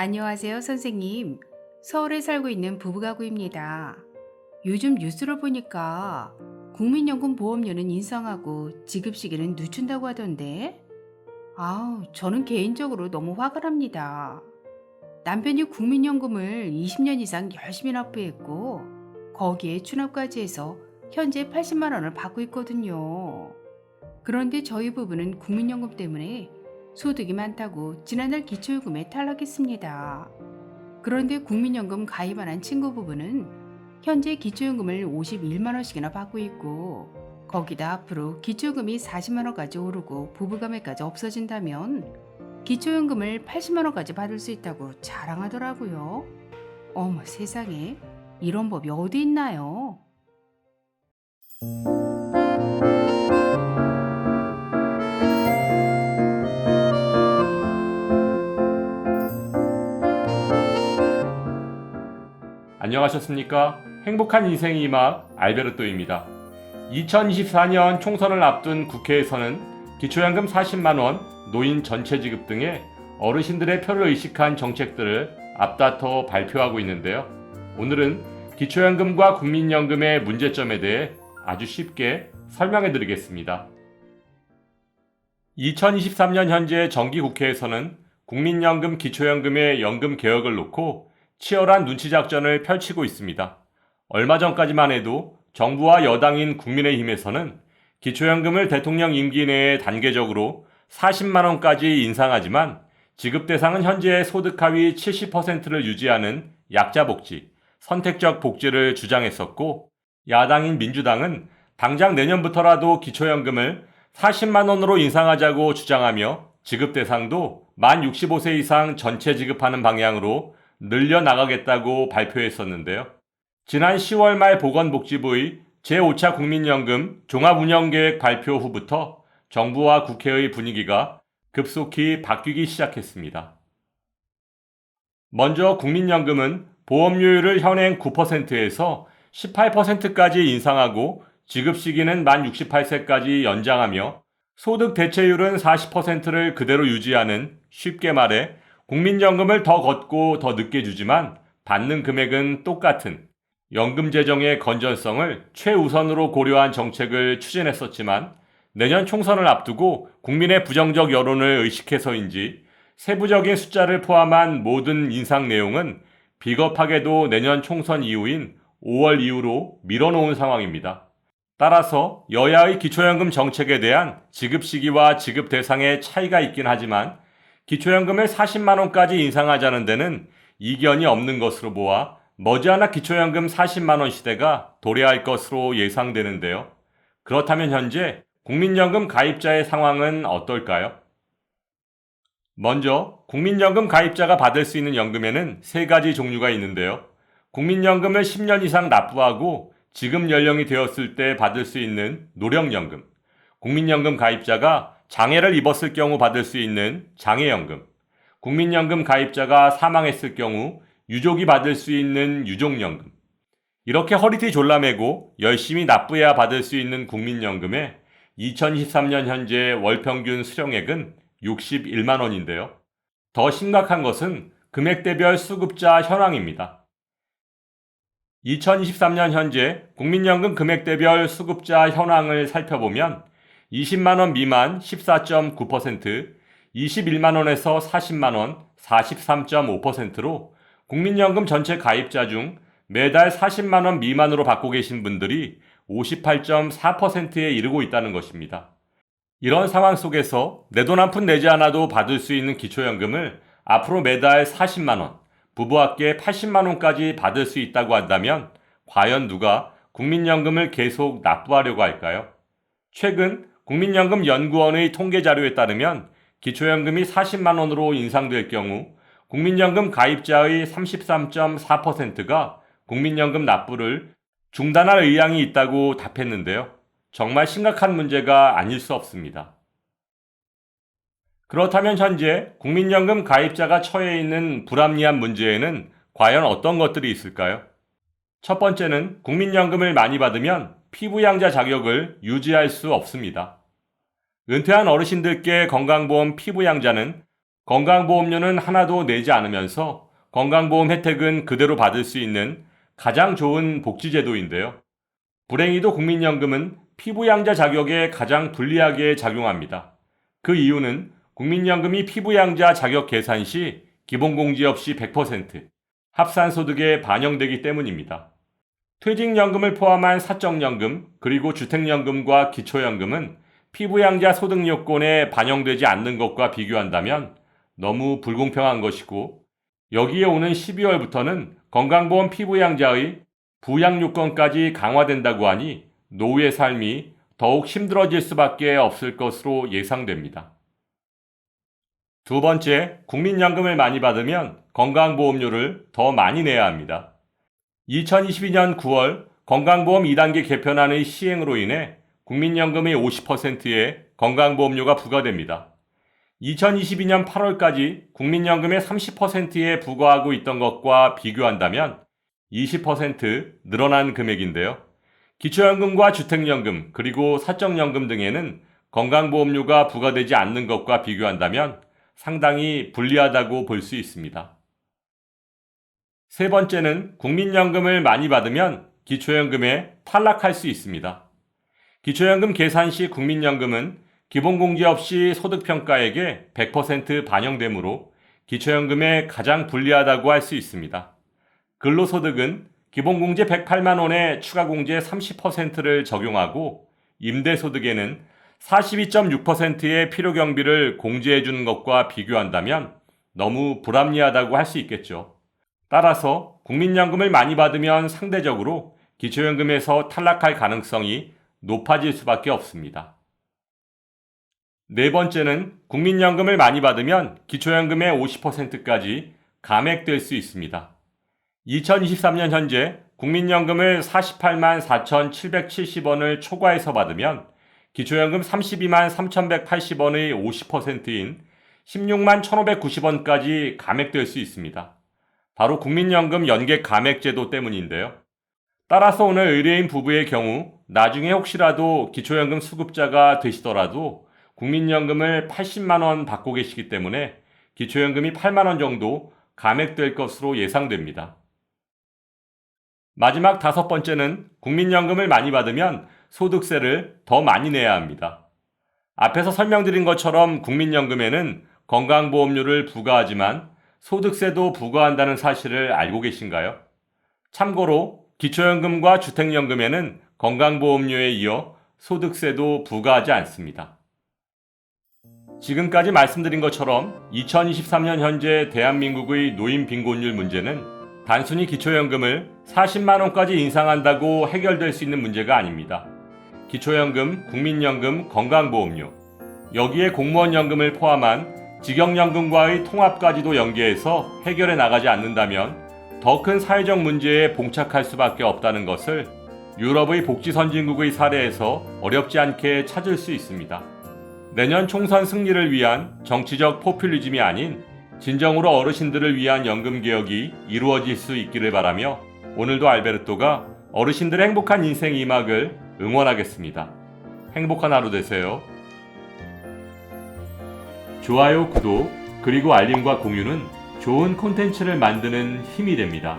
안녕하세요, 선생님. 서울에 살고 있는 부부가구입니다. 요즘 뉴스를 보니까 국민연금 보험료는 인상하고 지급 시기는 늦춘다고 하던데, 저는 개인적으로 너무 화가 납니다. 남편이 국민연금을 20년 이상 열심히 납부했고, 거기에 추납까지 해서 현재 80만 원을 받고 있거든요. 그런데 저희 부부는 국민연금 때문에 소득이 많다고 지난달 기초요금에 탈락했습니다. 그런데 국민연금 가입 안 한 친구 부부는 현재 기초연금을 51만 원씩이나 받고 있고, 거기다 앞으로 기초요금이 40만 원까지 오르고 부부가매까지 없어진다면 기초연금을 80만 원까지 받을 수 있다고 자랑하더라고요. 어머 세상에, 이런 법이 어디 있나요? 안녕하셨습니까? 행복한 인생의 이막 알베르토입니다. 2024년 총선을 앞둔 국회에서는 기초연금 40만원, 노인 전체 지급 등의 어르신들의 표를 의식한 정책들을 앞다퉈 발표하고 있는데요. 오늘은 기초연금과 국민연금의 문제점에 대해 아주 쉽게 설명해 드리겠습니다. 2023년 현재 정기국회에서는 국민연금, 기초연금의 연금 개혁을 놓고 치열한 눈치작전을 펼치고 있습니다. 얼마 전까지만 해도 정부와 여당인 국민의힘에서는 기초연금을 대통령 임기 내에 단계적으로 40만원까지 인상하지만 지급 대상은 현재 소득 하위 70%를 유지하는 약자복지, 선택적 복지를 주장했었고, 야당인 민주당은 당장 내년부터라도 기초연금을 40만원으로 인상하자고 주장하며 지급 대상도 만 65세 이상 전체 지급하는 방향으로 늘려나가겠다고 발표했었는데요. 지난 10월 말 보건복지부의 제5차 국민연금 종합운영계획 발표 후부터 정부와 국회의 분위기가 급속히 바뀌기 시작했습니다. 먼저 국민연금은 보험료율을 현행 9%에서 18%까지 인상하고 지급 시기는 만 68세까지 연장하며 소득 대체율은 40%를 그대로 유지하는, 쉽게 말해 국민연금을 더 걷고 더 늦게 주지만 받는 금액은 똑같은 연금 재정의 건전성을 최우선으로 고려한 정책을 추진했었지만, 내년 총선을 앞두고 국민의 부정적 여론을 의식해서인지 세부적인 숫자를 포함한 모든 인상 내용은 비겁하게도 내년 총선 이후인 5월 이후로 밀어놓은 상황입니다. 따라서 여야의 기초연금 정책에 대한 지급 시기와 지급 대상의 차이가 있긴 하지만 기초연금을 40만원까지 인상하자는 데는 이견이 없는 것으로 보아 머지않아 기초연금 40만원 시대가 도래할 것으로 예상되는데요. 그렇다면 현재 국민연금 가입자의 상황은 어떨까요? 먼저 국민연금 가입자가 받을 수 있는 연금에는 세 가지 종류가 있는데요. 국민연금을 10년 이상 납부하고 지급 연령이 되었을 때 받을 수 있는 노령연금, 국민연금 가입자가 장애를 입었을 경우 받을 수 있는 장애연금, 국민연금 가입자가 사망했을 경우 유족이 받을 수 있는 유족연금, 이렇게 허리띠 졸라매고 열심히 납부해야 받을 수 있는 국민연금의 2023년 현재 월평균 수령액은 61만 원인데요. 더 심각한 것은 금액대별 수급자 현황입니다. 2023년 현재 국민연금 금액대별 수급자 현황을 살펴보면 20만원 미만 14.9%, 21만원에서 40만원 43.5%로 국민연금 전체 가입자 중 매달 40만원 미만으로 받고 계신 분들이 58.4%에 이르고 있다는 것입니다. 이런 상황 속에서 내 돈 한 푼 내지 않아도 받을 수 있는 기초연금을 앞으로 매달 40만원, 부부합계 80만원까지 받을 수 있다고 한다면 과연 누가 국민연금을 계속 납부하려고 할까요? 최근 국민연금연구원의 통계 자료에 따르면 기초연금이 40만원으로 인상될 경우 국민연금 가입자의 33.4%가 국민연금 납부를 중단할 의향이 있다고 답했는데요. 정말 심각한 문제가 아닐 수 없습니다. 그렇다면 현재 국민연금 가입자가 처해 있는 불합리한 문제에는 과연 어떤 것들이 있을까요? 첫 번째는 국민연금을 많이 받으면 피부양자 자격을 유지할 수 없습니다. 은퇴한 어르신들께 건강보험 피부양자는 건강보험료는 하나도 내지 않으면서 건강보험 혜택은 그대로 받을 수 있는 가장 좋은 복지제도인데요. 불행히도 국민연금은 피부양자 자격에 가장 불리하게 작용합니다. 그 이유는 국민연금이 피부양자 자격 계산 시 기본공제 없이 100% 합산소득에 반영되기 때문입니다. 퇴직연금을 포함한 사적연금 그리고 주택연금과 기초연금은 피부양자 소득 요건에 반영되지 않는 것과 비교한다면 너무 불공평한 것이고, 여기에 오는 12월부터는 건강보험 피부양자의 부양 요건까지 강화된다고 하니 노후의 삶이 더욱 힘들어질 수밖에 없을 것으로 예상됩니다. 두 번째, 국민연금을 많이 받으면 건강보험료를 더 많이 내야 합니다. 2022년 9월 건강보험 2단계 개편안의 시행으로 인해 국민연금의 50%의 건강보험료가 부과됩니다. 2022년 8월까지 국민연금의 30%에 부과하고 있던 것과 비교한다면 20% 늘어난 금액인데요. 기초연금과 주택연금 그리고 사적연금 등에는 건강보험료가 부과되지 않는 것과 비교한다면 상당히 불리하다고 볼 수 있습니다. 세 번째는 국민연금을 많이 받으면 기초연금에 탈락할 수 있습니다. 기초연금 계산 시 국민연금은 기본공제 없이 소득평가액에 100% 반영되므로 기초연금에 가장 불리하다고 할 수 있습니다. 근로소득은 기본공제 108만 원에 추가공제 30%를 적용하고 임대소득에는 42.6%의 필요경비를 공제해 주는 것과 비교한다면 너무 불합리하다고 할 수 있겠죠. 따라서 국민연금을 많이 받으면 상대적으로 기초연금에서 탈락할 가능성이 높아질 수밖에 없습니다. 네 번째는 국민연금을 많이 받으면 기초연금의 50%까지 감액될 수 있습니다. 2023년 현재 국민연금을 48만 4,770원을 초과해서 받으면 기초연금 32만 3,180원의 50%인 16만 1,590원까지 감액될 수 있습니다. 바로 국민연금 연계 감액제도 때문인데요. 따라서 오늘 의뢰인 부부의 경우 나중에 혹시라도 기초연금 수급자가 되시더라도 국민연금을 80만 원 받고 계시기 때문에 기초연금이 8만 원 정도 감액될 것으로 예상됩니다. 마지막 다섯 번째는 국민연금을 많이 받으면 소득세를 더 많이 내야 합니다. 앞에서 설명드린 것처럼 국민연금에는 건강보험료를 부과하지만 소득세도 부과한다는 사실을 알고 계신가요? 참고로 기초연금과 주택연금에는 건강보험료에 이어 소득세도 부과하지 않습니다. 지금까지 말씀드린 것처럼 2023년 현재 대한민국의 노인 빈곤율 문제는 단순히 기초연금을 40만 원까지 인상한다고 해결될 수 있는 문제가 아닙니다. 기초연금, 국민연금, 건강보험료, 여기에 공무원연금을 포함한 직영연금과의 통합까지도 연계해서 해결해 나가지 않는다면 더 큰 사회적 문제에 봉착할 수밖에 없다는 것을 유럽의 복지 선진국의 사례에서 어렵지 않게 찾을 수 있습니다. 내년 총선 승리를 위한 정치적 포퓰리즘이 아닌 진정으로 어르신들을 위한 연금개혁이 이루어질 수 있기를 바라며 오늘도 알베르토가 어르신들의 행복한 인생 2막을 응원하겠습니다. 행복한 하루 되세요. 좋아요, 구독, 그리고 알림과 공유는 좋은 콘텐츠를 만드는 힘이 됩니다.